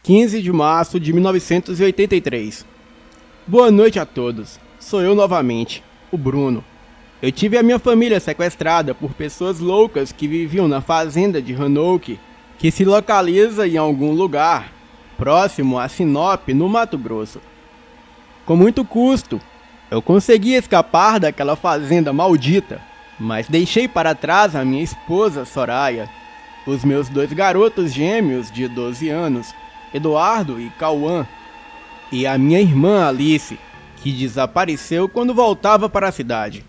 15 de março de 1983. Boa noite a todos. Sou eu novamente, o Bruno. Eu tive a minha família sequestrada por pessoas loucas que viviam na fazenda de Roanoke, que se localiza em algum lugar próximo a Sinop, no Mato Grosso. Com muito custo, eu consegui escapar daquela fazenda maldita, mas deixei para trás a minha esposa Soraya, os meus 2 garotos gêmeos de 12 anos, Eduardo e Cauã, e a minha irmã Alice, que desapareceu quando voltava para a cidade.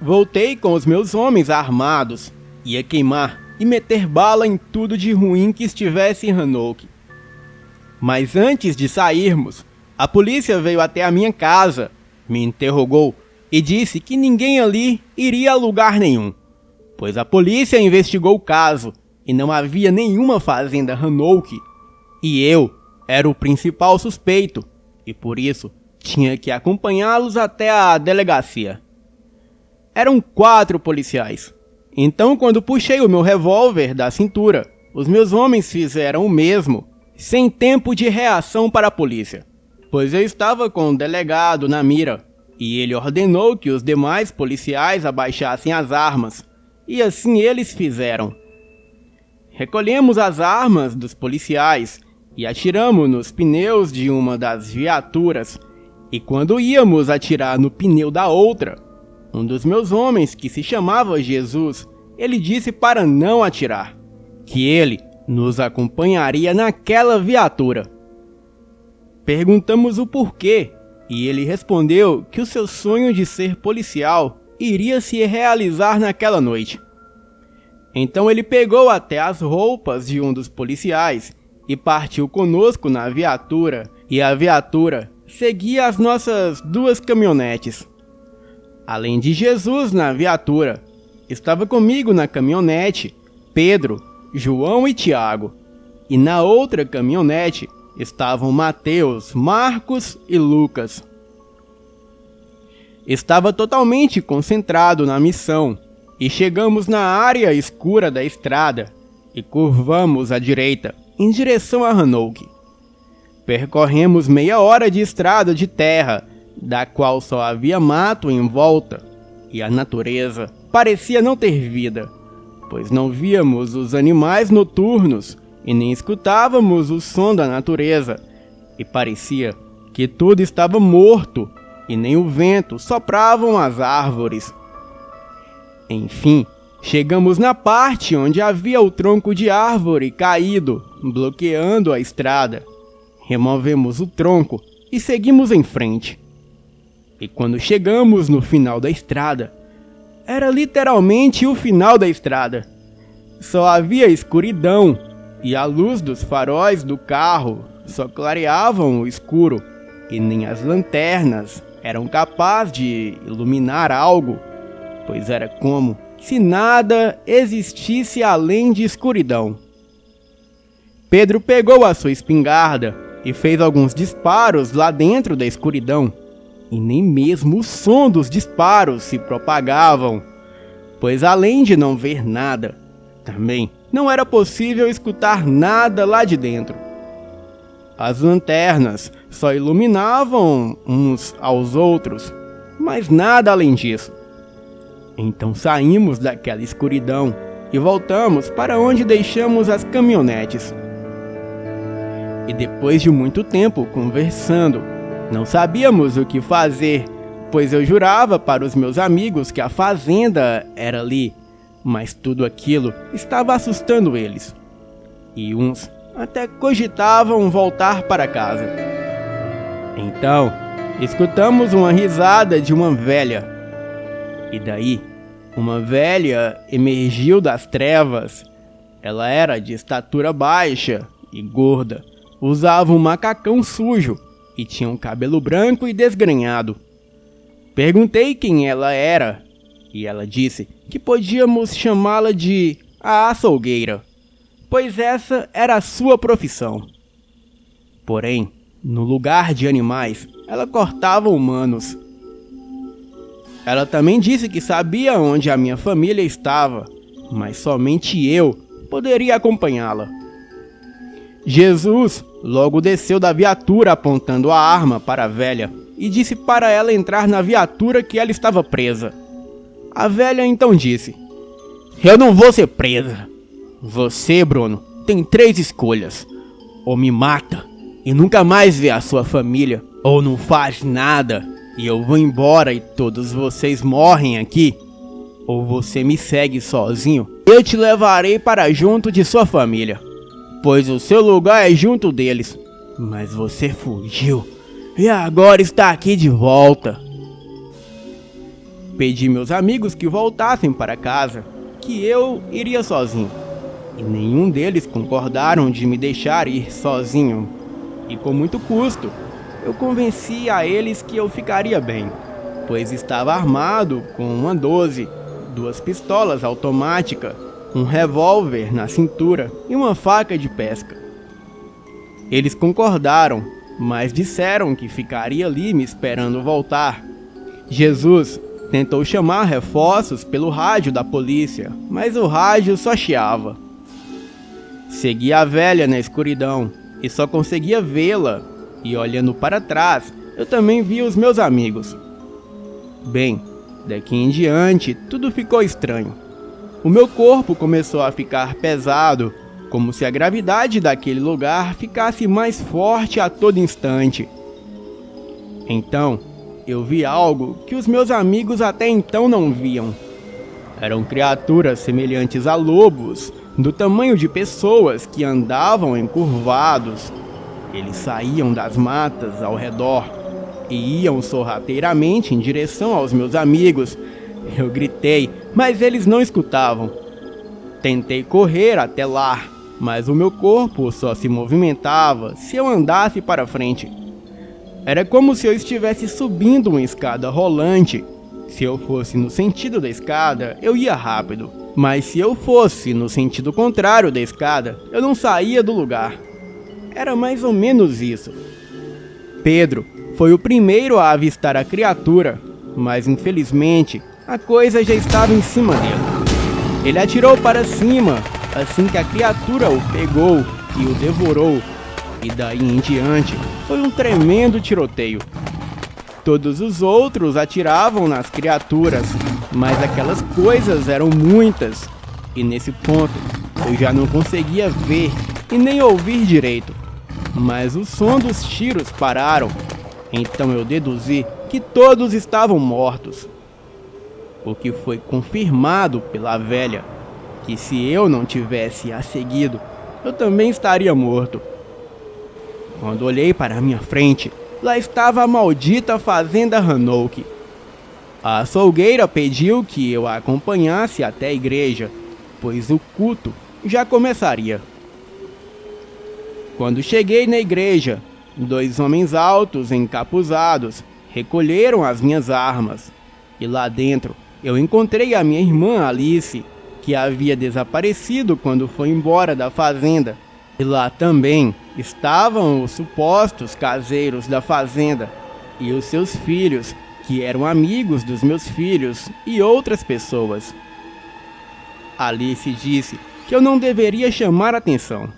Voltei com os meus homens armados, ia queimar e meter bala em tudo de ruim que estivesse em Roanoke. Mas antes de sairmos, a polícia veio até a minha casa, me interrogou e disse que ninguém ali iria a lugar nenhum, pois a polícia investigou o caso e não havia nenhuma fazenda Roanoke, e eu era o principal suspeito, e por isso tinha que acompanhá-los até a delegacia. Eram 4 policiais. Então, quando puxei o meu revólver da cintura, os meus homens fizeram o mesmo, sem tempo de reação para a polícia, pois eu estava com o delegado na mira, e ele ordenou que os demais policiais abaixassem as armas, e assim eles fizeram. Recolhemos as armas dos policiais e atiramos nos pneus de uma das viaturas, e quando íamos atirar no pneu da outra, um dos meus homens, que se chamava Jesus, ele disse para não atirar, que ele nos acompanharia naquela viatura. Perguntamos o porquê, e ele respondeu que o seu sonho de ser policial iria se realizar naquela noite. Então ele pegou até as roupas de um dos policiais e partiu conosco na viatura, e a viatura seguia as nossas 2 caminhonetes. Além de Jesus na viatura, estava comigo na caminhonete Pedro, João e Tiago, e na outra caminhonete estavam Mateus, Marcos e Lucas. Estava totalmente concentrado na missão, e chegamos na área escura da estrada e curvamos à direita, em direção a Roanoke. Percorremos meia hora de estrada de terra, da qual só havia mato em volta, e a natureza parecia não ter vida, pois não víamos os animais noturnos e nem escutávamos o som da natureza, e parecia que tudo estava morto e nem o vento sopravam as árvores. Enfim, chegamos na parte onde havia o tronco de árvore caído, bloqueando a estrada. Removemos o tronco e seguimos em frente. E quando chegamos no final da estrada, era literalmente o final da estrada. Só havia escuridão, e a luz dos faróis do carro só clareavam o escuro, e nem as lanternas eram capazes de iluminar algo, pois era como se nada existisse além de escuridão. Pedro pegou a sua espingarda e fez alguns disparos lá dentro da escuridão, e nem mesmo o som dos disparos se propagavam, pois além de não ver nada, também não era possível escutar nada lá de dentro. As lanternas só iluminavam uns aos outros, mas nada além disso. Então saímos daquela escuridão e voltamos para onde deixamos as caminhonetes. E depois de muito tempo conversando, não sabíamos o que fazer, pois eu jurava para os meus amigos que a fazenda era ali, mas tudo aquilo estava assustando eles. E uns até cogitavam voltar para casa. Então, escutamos uma risada de uma velha. E daí, uma velha emergiu das trevas. Ela era de estatura baixa e gorda, usava um macacão sujo e tinha um cabelo branco e desgrenhado. Perguntei quem ela era, e ela disse que podíamos chamá-la de a açougueira, pois essa era a sua profissão. Porém, no lugar de animais, ela cortava humanos. Ela também disse que sabia onde a minha família estava, mas somente eu poderia acompanhá-la. Jesus logo desceu da viatura apontando a arma para a velha e disse para ela entrar na viatura que ela estava presa. A velha então disse: "Eu não vou ser presa. Você, Bruno, tem 3 escolhas. Ou me mata e nunca mais vê a sua família, ou não faz nada e eu vou embora e todos vocês morrem aqui. Ou você me segue sozinho, eu te levarei para junto de sua família, pois o seu lugar é junto deles. Mas você fugiu e agora está aqui de volta." Pedi meus amigos que voltassem para casa, que eu iria sozinho. E nenhum deles concordaram de me deixar ir sozinho. E com muito custo, eu convenci a eles que eu ficaria bem, pois estava armado com uma 12, 2 pistolas automáticas, um revólver na cintura e uma faca de pesca. Eles concordaram, mas disseram que ficaria ali me esperando voltar. Jesus tentou chamar reforços pelo rádio da polícia, mas o rádio só chiava. Segui a velha na escuridão e só conseguia vê-la, e olhando para trás, eu também vi os meus amigos. Bem, daqui em diante, tudo ficou estranho. O meu corpo começou a ficar pesado, como se a gravidade daquele lugar ficasse mais forte a todo instante. Então, eu vi algo que os meus amigos até então não viam. Eram criaturas semelhantes a lobos, do tamanho de pessoas que andavam encurvados. Eles saíam das matas ao redor e iam sorrateiramente em direção aos meus amigos. Eu gritei, mas eles não escutavam. Tentei correr até lá, mas o meu corpo só se movimentava se eu andasse para frente. Era como se eu estivesse subindo uma escada rolante. Se eu fosse no sentido da escada, eu ia rápido. Mas se eu fosse no sentido contrário da escada, eu não saía do lugar. Era mais ou menos isso. Pedro foi o primeiro a avistar a criatura, mas infelizmente a coisa já estava em cima dele. Ele atirou para cima assim que a criatura o pegou e o devorou. E daí em diante foi um tremendo tiroteio. Todos os outros atiravam nas criaturas, mas aquelas coisas eram muitas, e nesse ponto eu já não conseguia ver e nem ouvir direito. Mas o som dos tiros pararam, então eu deduzi que todos estavam mortos. O que foi confirmado pela velha, que se eu não tivesse a seguido, eu também estaria morto. Quando olhei para a minha frente, lá estava a maldita fazenda Hanouk. A açougueira pediu que eu a acompanhasse até a igreja, pois o culto já começaria. Quando cheguei na igreja, 2 homens altos, encapuzados, recolheram as minhas armas. E lá dentro, eu encontrei a minha irmã Alice, que havia desaparecido quando foi embora da fazenda. E lá também estavam os supostos caseiros da fazenda e os seus filhos, que eram amigos dos meus filhos e outras pessoas. Alice disse que eu não deveria chamar atenção,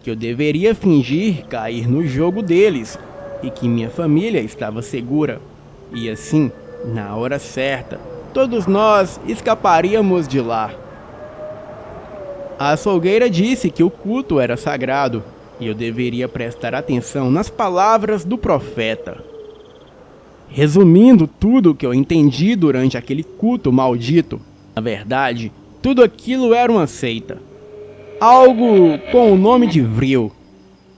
que eu deveria fingir cair no jogo deles e que minha família estava segura. E assim, na hora certa, todos nós escaparíamos de lá. A açougueira disse que o culto era sagrado e eu deveria prestar atenção nas palavras do profeta. Resumindo tudo o que eu entendi durante aquele culto maldito, na verdade, tudo aquilo era uma seita. Algo com o nome de Vril,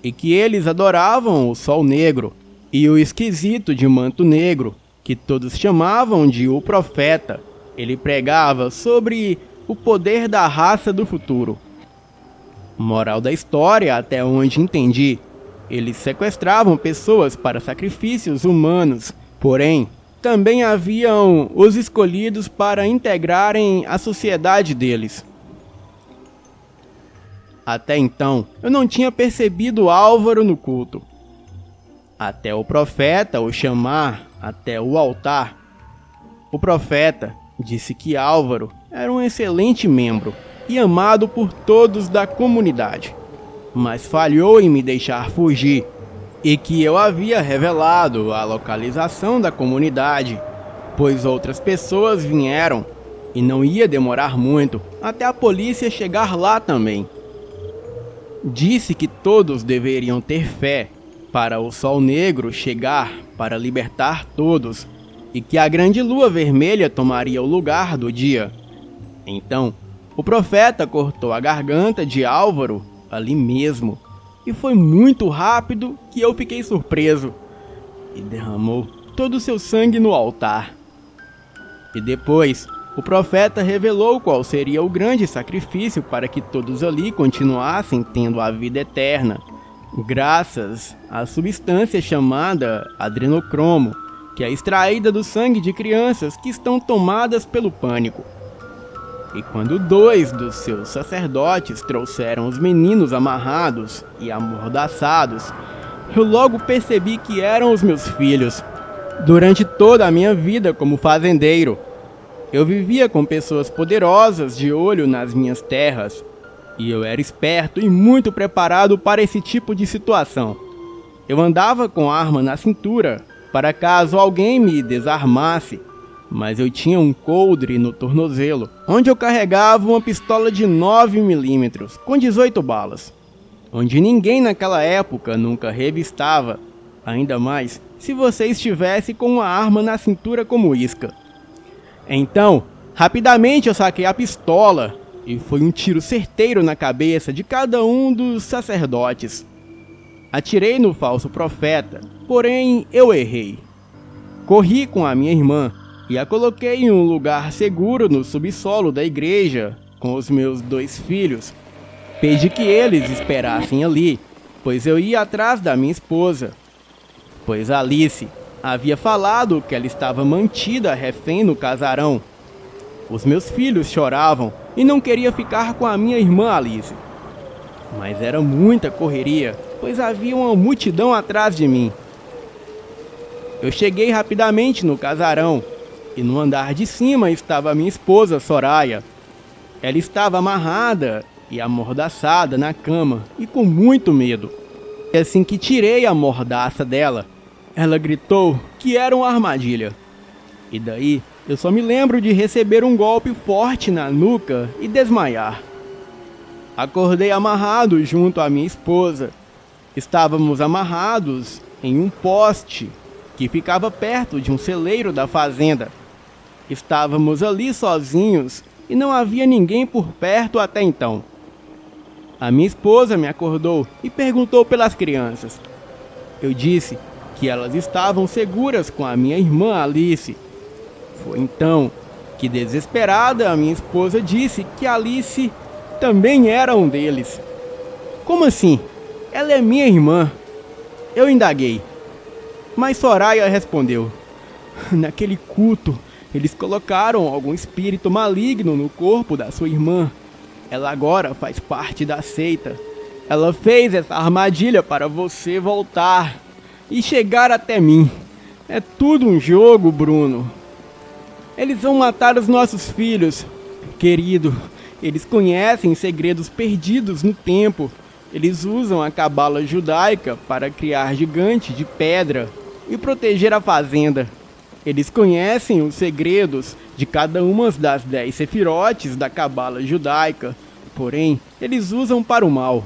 e que eles adoravam o sol negro e o esquisito de manto negro, que todos chamavam de o profeta. Ele pregava sobre o poder da raça do futuro. Moral da história, até onde entendi, eles sequestravam pessoas para sacrifícios humanos, porém, também haviam os escolhidos para integrarem a sociedade deles. Até então, eu não tinha percebido Álvaro no culto. Até o profeta o chamar até o altar. O profeta disse que Álvaro era um excelente membro e amado por todos da comunidade, mas falhou em me deixar fugir e que eu havia revelado a localização da comunidade, pois outras pessoas vieram e não ia demorar muito até a polícia chegar lá também. Disse que todos deveriam ter fé para o sol negro chegar para libertar todos e que a grande lua vermelha tomaria o lugar do dia. Então, o profeta cortou a garganta de Álvaro ali mesmo, e foi muito rápido que eu fiquei surpreso, e derramou todo o seu sangue no altar. E depois, o profeta revelou qual seria o grande sacrifício para que todos ali continuassem tendo a vida eterna, graças à substância chamada adrenocromo, que é extraída do sangue de crianças que estão tomadas pelo pânico. E quando 2 dos seus sacerdotes trouxeram os meninos amarrados e amordaçados, eu logo percebi que eram os meus filhos. Durante toda a minha vida como fazendeiro, eu vivia com pessoas poderosas de olho nas minhas terras, e eu era esperto e muito preparado para esse tipo de situação. Eu andava com arma na cintura, para caso alguém me desarmasse, mas eu tinha um coldre no tornozelo, onde eu carregava uma pistola de 9mm, com 18 balas, onde ninguém naquela época nunca revistava, ainda mais se você estivesse com uma arma na cintura como isca. Então, rapidamente eu saquei a pistola, e foi um tiro certeiro na cabeça de cada um dos sacerdotes. Atirei no falso profeta, porém eu errei. Corri com a minha irmã e a coloquei em um lugar seguro no subsolo da igreja com os meus 2 filhos. Pedi que eles esperassem ali, pois eu ia atrás da minha esposa, pois Alice havia falado que ela estava mantida refém no casarão. Os meus filhos choravam e não queria ficar com a minha irmã Alice. Mas era muita correria, pois havia uma multidão atrás de mim. Eu cheguei rapidamente no casarão, e no andar de cima estava minha esposa Soraya. Ela estava amarrada e amordaçada na cama e com muito medo. E assim que tirei a mordaça dela, ela gritou que era uma armadilha. E daí eu só me lembro de receber um golpe forte na nuca e desmaiar. Acordei amarrado junto à minha esposa. Estávamos amarrados em um poste que ficava perto de um celeiro da fazenda. Estávamos ali sozinhos e não havia ninguém por perto até então. A minha esposa me acordou e perguntou pelas crianças. Eu disse que elas estavam seguras com a minha irmã Alice. Foi então que, desesperada, a minha esposa disse que Alice também era um deles. Como assim? Ela é minha irmã. Eu indaguei. Mas Soraya respondeu. Naquele culto, eles colocaram algum espírito maligno no corpo da sua irmã. Ela agora faz parte da seita. Ela fez essa armadilha para você voltar e chegar até mim. É tudo um jogo, Bruno. Eles vão matar os nossos filhos. Querido, eles conhecem segredos perdidos no tempo. Eles usam a cabala judaica para criar gigante de pedra e proteger a fazenda. Eles conhecem os segredos de cada uma das 10 sefirotes da cabala judaica, porém, eles usam para o mal,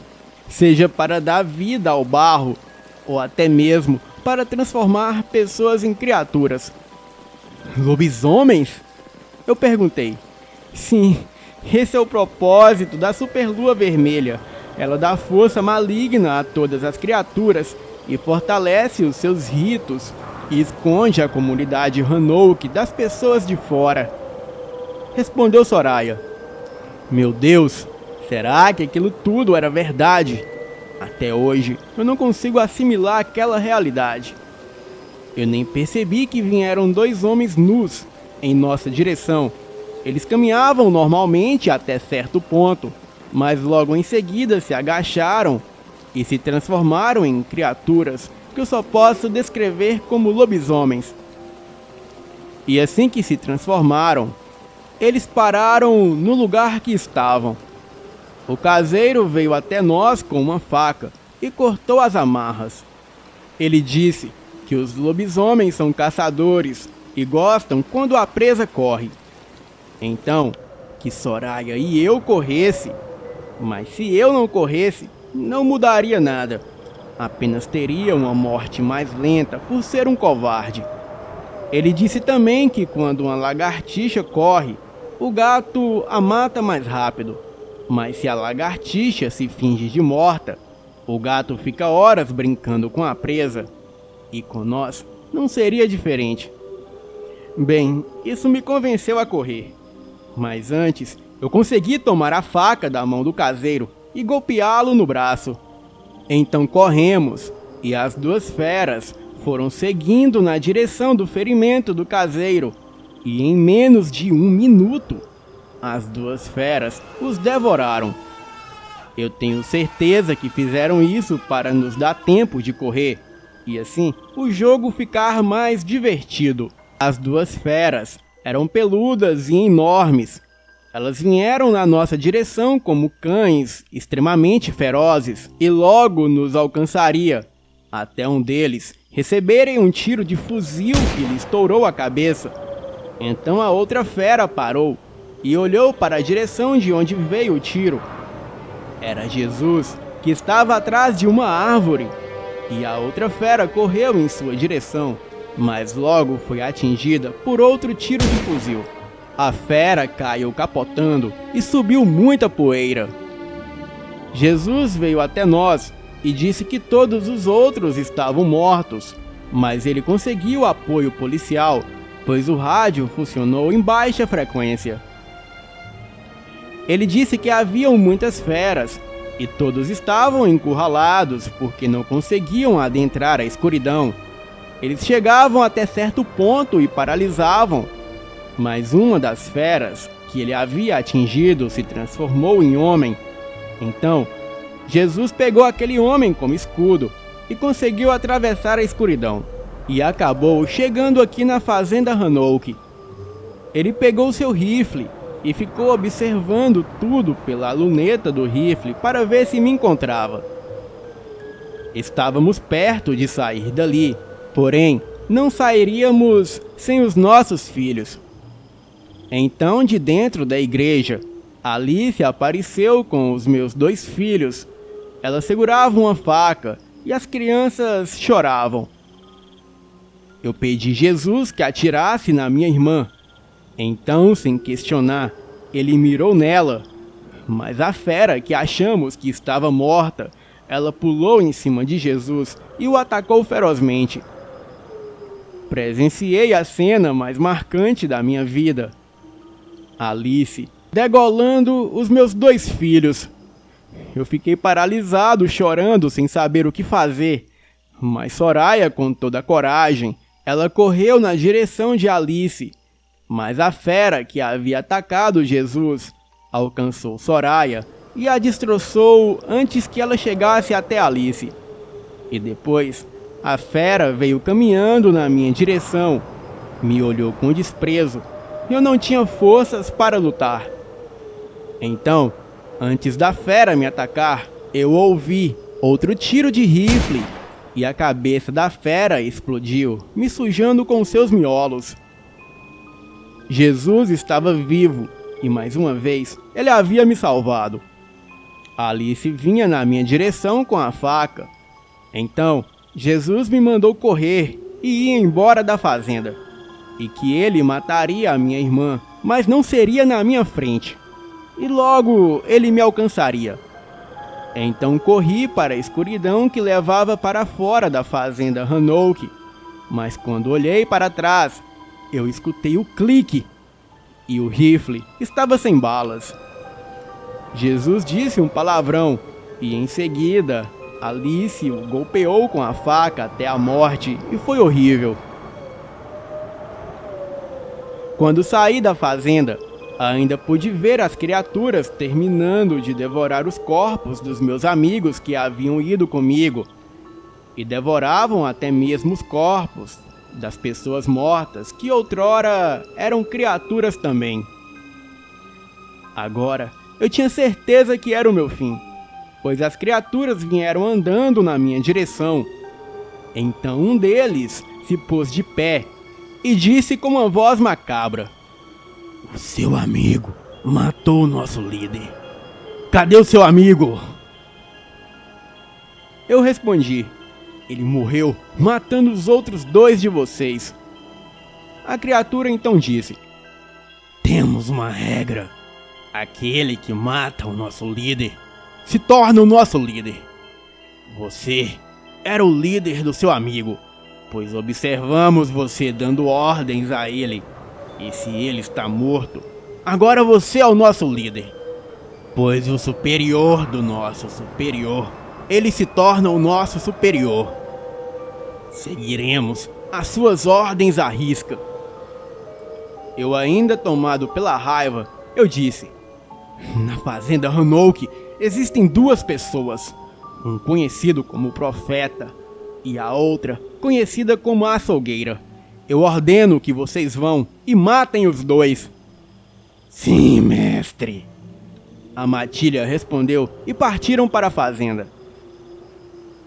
seja para dar vida ao barro, ou até mesmo para transformar pessoas em criaturas. Lobisomens? Eu perguntei. Sim, esse é o propósito da superlua vermelha. Ela dá força maligna a todas as criaturas e fortalece os seus ritos e esconde a comunidade Hanouk das pessoas de fora. Respondeu Soraya. Meu Deus, será que aquilo tudo era verdade? Até hoje, eu não consigo assimilar aquela realidade. Eu nem percebi que vieram 2 homens nus em nossa direção. Eles caminhavam normalmente até certo ponto, mas logo em seguida se agacharam e se transformaram em criaturas que eu só posso descrever como lobisomens. E assim que se transformaram, eles pararam no lugar que estavam. O caseiro veio até nós com uma faca e cortou as amarras. Ele disse que os lobisomens são caçadores e gostam quando a presa corre. Então, que Soraya e eu corresse, mas se eu não corresse, não mudaria nada. Apenas teria uma morte mais lenta por ser um covarde. Ele disse também que quando uma lagartixa corre, o gato a mata mais rápido. Mas se a lagartixa se finge de morta, o gato fica horas brincando com a presa. E com nós não seria diferente. Bem, isso me convenceu a correr. Mas antes, eu consegui tomar a faca da mão do caseiro e golpeá-lo no braço. Então corremos, e as duas feras foram seguindo na direção do ferimento do caseiro, e em menos de 1 minuto, as duas feras os devoraram. Eu tenho certeza que fizeram isso para nos dar tempo de correr, e assim o jogo ficar mais divertido. As duas feras eram peludas e enormes. Elas vieram na nossa direção como cães extremamente ferozes e logo nos alcançaria, até um deles receberem um tiro de fuzil que lhe estourou a cabeça. Então a outra fera parou e olhou para a direção de onde veio o tiro. Era Jesus, que estava atrás de uma árvore, e a outra fera correu em sua direção, mas logo foi atingida por outro tiro de fuzil. A fera caiu capotando e subiu muita poeira. Jesus veio até nós e disse que todos os outros estavam mortos, mas ele conseguiu apoio policial, pois o rádio funcionou em baixa frequência. Ele disse que haviam muitas feras e todos estavam encurralados porque não conseguiam adentrar a escuridão. Eles chegavam até certo ponto e paralisavam, mas uma das feras que ele havia atingido se transformou em homem. Então, Jesus pegou aquele homem como escudo e conseguiu atravessar a escuridão, e acabou chegando aqui na fazenda Hanouk. Ele pegou seu rifle e ficou observando tudo pela luneta do rifle para ver se me encontrava. Estávamos perto de sair dali, porém não sairíamos sem os nossos filhos. Então, de dentro da igreja, Alice apareceu com os meus 2 filhos. Ela segurava uma faca e as crianças choravam. Eu pedi Jesus que atirasse na minha irmã. Então, sem questionar, ele mirou nela. Mas a fera que achamos que estava morta, ela pulou em cima de Jesus e o atacou ferozmente. Presenciei a cena mais marcante da minha vida. Alice degolando os meus 2 filhos. Eu fiquei paralisado, chorando, sem saber o que fazer. Mas Soraya, com toda a coragem, ela correu na direção de Alice. Mas a fera que havia atacado Jesus alcançou Soraya e a destroçou antes que ela chegasse até Alice. E depois, a fera veio caminhando na minha direção, me olhou com desprezo. Eu não tinha forças para lutar. Então, antes da fera me atacar, eu ouvi outro tiro de rifle e a cabeça da fera explodiu, me sujando com seus miolos. Jesus estava vivo e mais uma vez ele havia me salvado. Alice vinha na minha direção com a faca. Então, Jesus me mandou correr e ir embora da fazenda, e que ele mataria a minha irmã, mas não seria na minha frente. E logo ele me alcançaria. Então corri para a escuridão que levava para fora da fazenda Hanouk. Mas quando olhei para trás, eu escutei o clique. E o rifle estava sem balas. Jesus disse um palavrão e em seguida Alice o golpeou com a faca até a morte e foi horrível. Quando saí da fazenda, Ainda pude ver as criaturas terminando de devorar os corpos dos meus amigos que haviam ido comigo, e devoravam até mesmo os corpos das pessoas mortas que outrora eram criaturas também. Agora eu tinha certeza que era o meu fim, pois as criaturas vieram andando na minha direção. Então um deles se pôs de pé e disse com uma voz macabra: "O seu amigo matou o nosso líder. Cadê o seu amigo?" Eu respondi: "Ele morreu matando os outros 2 de vocês." A criatura então disse: "Temos uma regra. Aquele que mata o nosso líder se torna o nosso líder. Você era o líder do seu amigo, pois observamos você dando ordens a ele. E se ele está morto, agora você é o nosso líder, pois o superior do nosso superior, ele se torna o nosso superior. Seguiremos as suas ordens à risca." Eu, ainda tomado pela raiva, eu disse: "Na fazenda Hanouk existem 2 pessoas, um conhecido como Profeta e a outra conhecida como Açougueira. Eu ordeno que vocês vão e matem os 2. "Sim, mestre," a matilha respondeu, e partiram para a fazenda.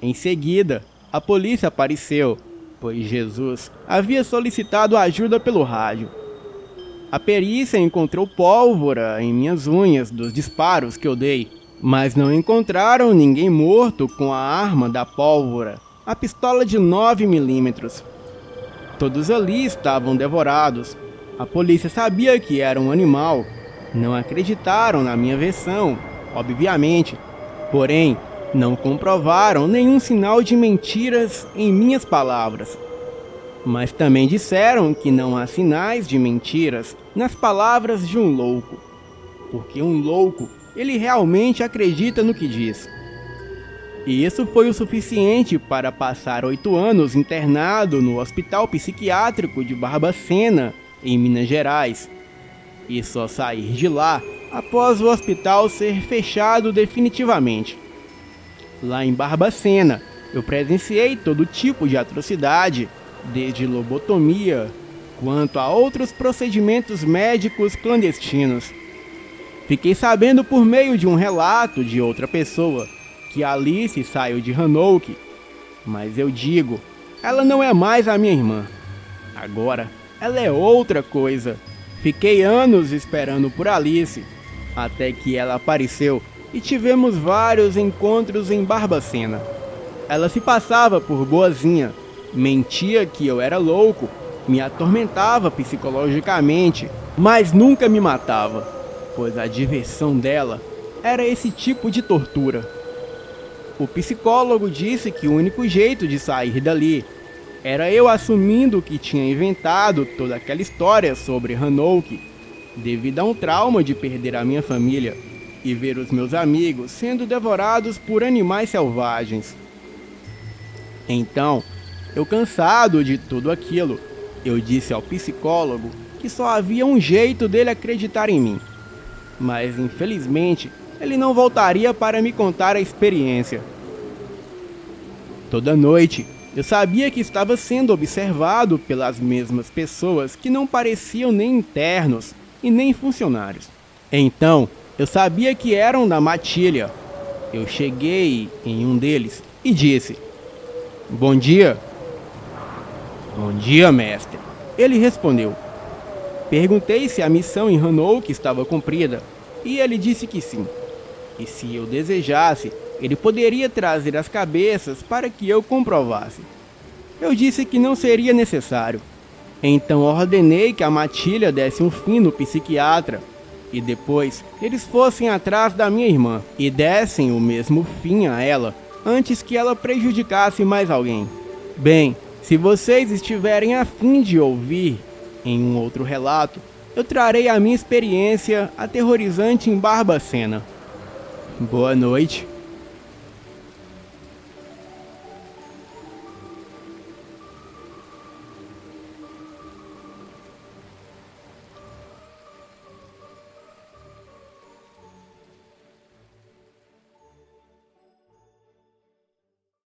Em seguida, a polícia apareceu, pois Jesus havia solicitado ajuda pelo rádio. A perícia encontrou pólvora em minhas unhas dos disparos que eu dei, mas não encontraram ninguém morto com a arma da pólvora, a pistola de 9mm. Todos ali estavam devorados. A polícia sabia que era um animal. Não acreditaram na minha versão, obviamente, porém não comprovaram nenhum sinal de mentiras em minhas palavras. Mas também disseram que não há sinais de mentiras nas palavras de um louco, porque um louco, ele realmente acredita no que diz. E isso foi o suficiente para passar 8 anos internado no Hospital Psiquiátrico de Barbacena, em Minas Gerais, e só sair de lá após o hospital ser fechado definitivamente. Lá em Barbacena, eu presenciei todo tipo de atrocidade, desde lobotomia quanto a outros procedimentos médicos clandestinos. Fiquei sabendo por meio de um relato de outra pessoa que Alice saiu de Hanouk, mas eu digo, ela não é mais a minha irmã. Agora, ela é outra coisa. Fiquei anos esperando por Alice, até que ela apareceu e tivemos vários encontros em Barbacena. Ela se passava por boazinha, mentia que eu era louco, me atormentava psicologicamente, mas nunca me matava, pois a diversão dela era esse tipo de tortura. O psicólogo disse que o único jeito de sair dali era eu assumindo que tinha inventado toda aquela história sobre Hanouk, devido a um trauma de perder a minha família e ver os meus amigos sendo devorados por animais selvagens. Então, eu, cansado de tudo aquilo, eu disse ao psicólogo que só havia um jeito dele acreditar em mim. Mas, infelizmente, ele não voltaria para me contar a experiência. Toda noite, eu sabia que estava sendo observado pelas mesmas pessoas que não pareciam nem internos e nem funcionários. Então, eu sabia que eram da matilha. Eu cheguei em um deles e disse: "Bom dia." "Bom dia, mestre." Ele respondeu. Perguntei se a missão em Hanouk estava cumprida, e ele disse que sim. E se eu desejasse, ele poderia trazer as cabeças para que eu comprovasse. Eu disse que não seria necessário. Então ordenei que a matilha desse um fim no psiquiatra, e depois eles fossem atrás da minha irmã e dessem o mesmo fim a ela, antes que ela prejudicasse mais alguém. Bem, se vocês estiverem a fim de ouvir em um outro relato, eu trarei a minha experiência aterrorizante em Barbacena. Boa noite.